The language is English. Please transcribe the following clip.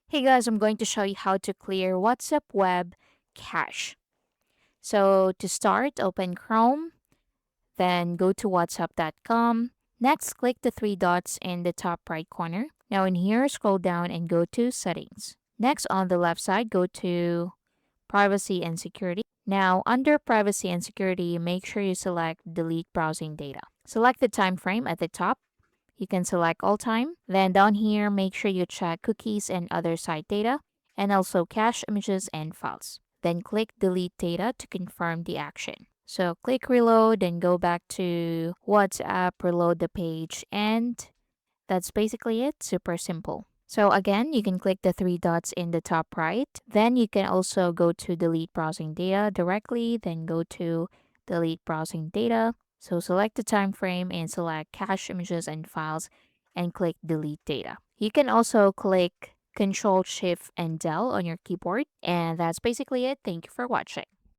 Hey guys, I'm going to show you how to clear WhatsApp web cache. So to start, open Chrome, then go to whatsapp.com. Next, click the three dots in the top right corner. Now in here, scroll down and go to settings. Next, on the left side, go to privacy and security. Now under privacy and security, make sure you select delete browsing data. Select the time frame at the top. You can select all time. Then down here, make sure you check cookies and other site data, and also cache images and files. Then click delete data to confirm the action. So click reload, then go back to WhatsApp, reload the page, and that's basically it. Super simple. So again, you can click the three dots in the top right. Then you can also go to delete browsing data directly, then go to delete browsing data. So select the time frame and select cache images and files and click delete data. You can also click Control Shift and Del on your keyboard. And that's basically it. Thank you for watching.